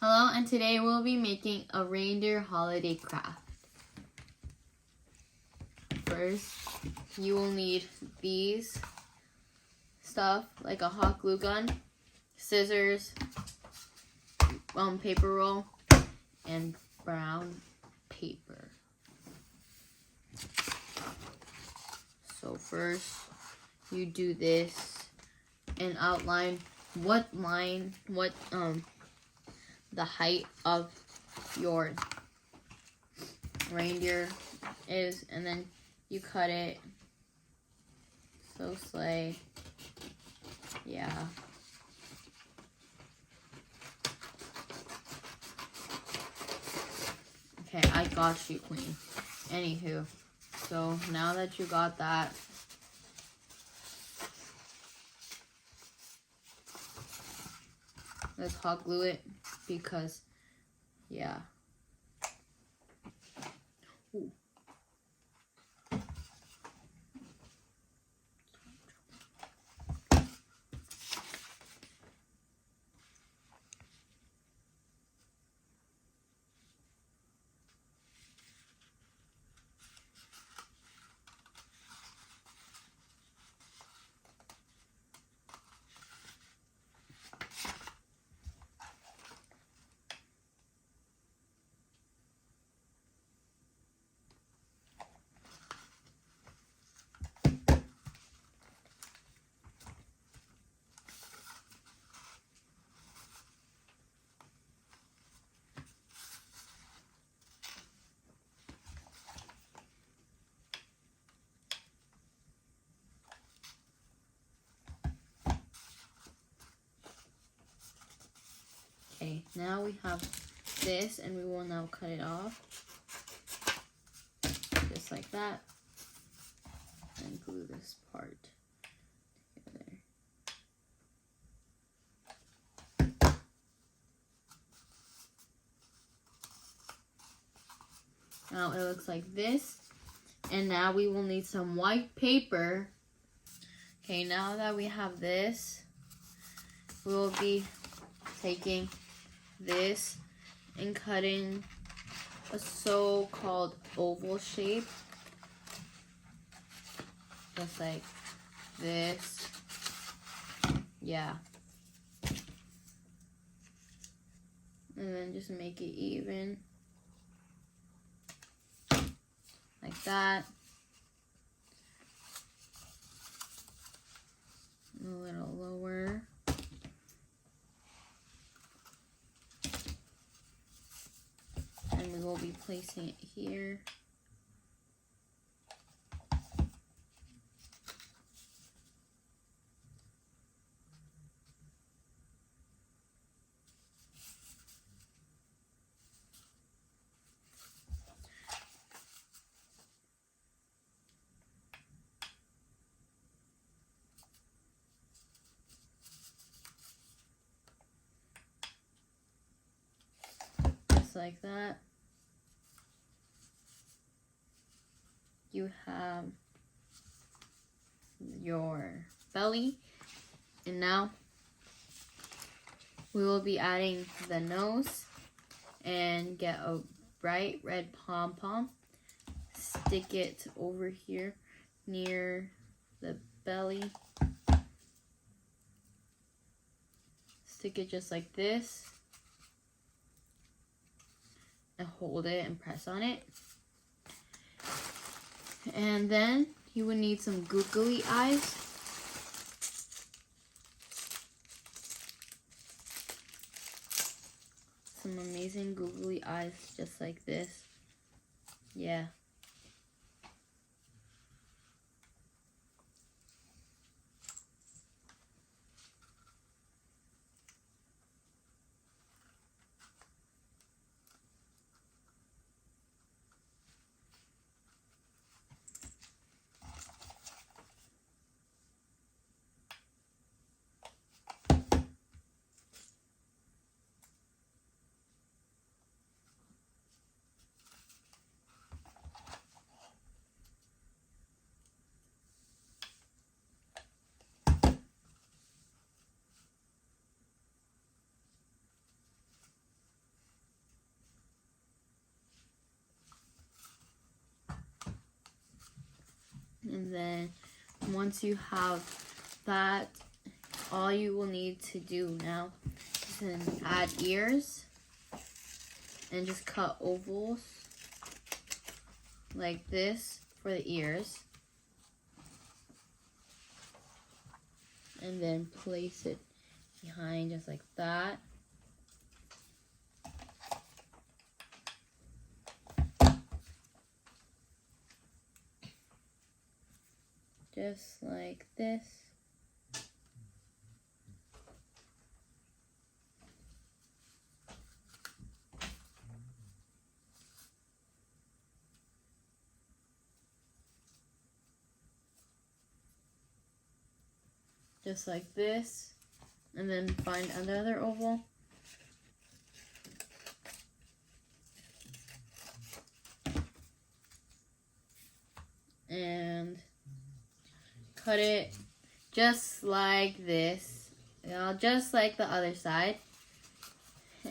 Hello, and today we'll be making a reindeer holiday craft. First, you will need these stuff like a hot glue gun, scissors, paper roll, and brown paper. So first, you do this and outline the height of your reindeer is, and then you cut it. So sleigh, yeah. Okay, I got you, Queen. Anywho, so now that you got that, let's hot glue it because, yeah. Ooh. Okay, now we have this, and we will now cut it off, just like that, and glue this part together. Now it looks like this, and now we will need some white paper. Okay, now that we have this, we will be taking this and cutting a so-called oval shape, just like this. Yeah. And then just make it even, like that. A little lower. And we will be placing it here. Just like that. You have your belly, and now we will be adding the nose, and get a bright red pom-pom, stick it over here near the belly, stick it just like this, and hold it and press on it. And then you would need some googly eyes. Some amazing googly eyes just like this. Yeah. then once you have that, all you will need to do now is then add ears and just cut ovals like this for the ears. And then place it behind just like that. Just like this. Just like this. And then find another oval. And cut it just like this, just like the other side,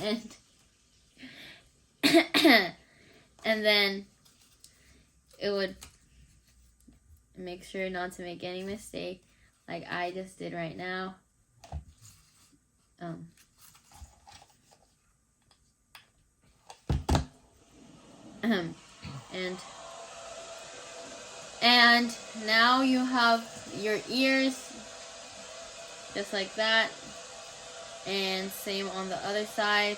and and then it would make sure not to make any mistake, like I just did right now. And now you have your ears just like that, and same on the other side.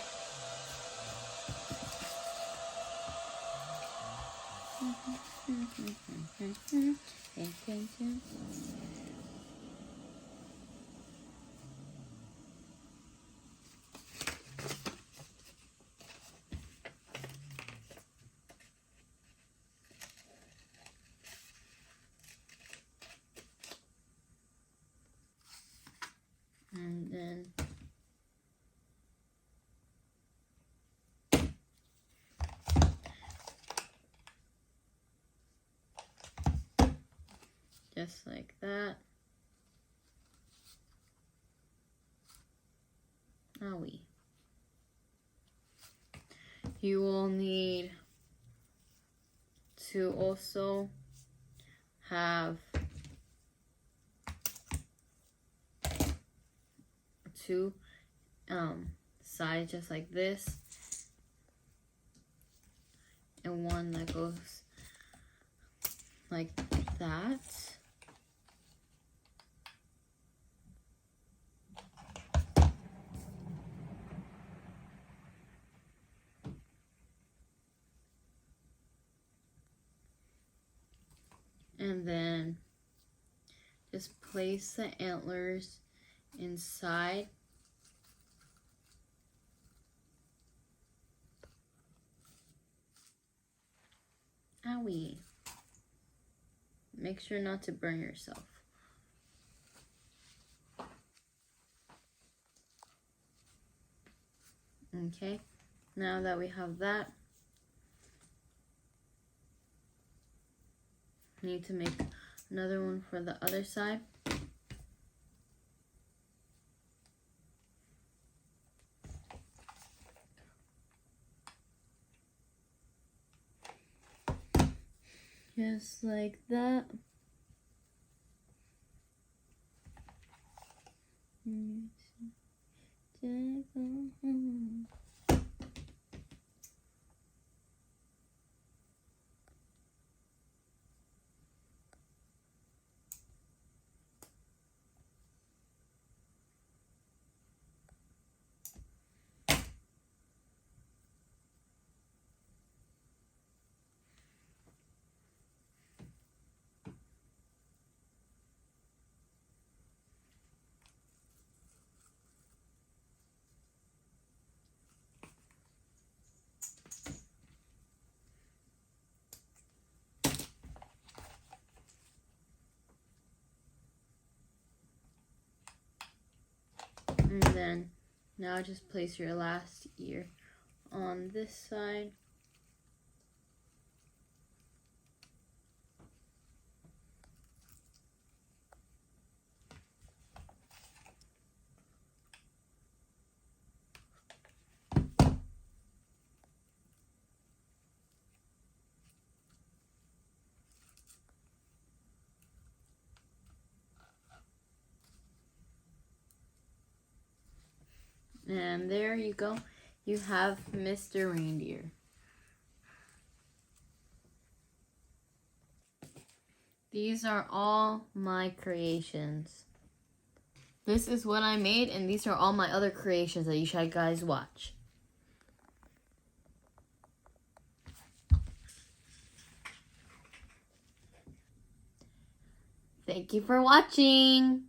And then just like that. You will need to also have two sides just like this, and one that goes like that. And then just place the antlers inside. Owie. Make sure not to burn yourself. Okay, now that we have that, need to make another one for the other side. Just like that. And then now just place your last ear on this side. And there you go. You have Mr. Reindeer. These are all my creations. This is what I made, and these are all my other creations that you should guys watch. Thank you for watching.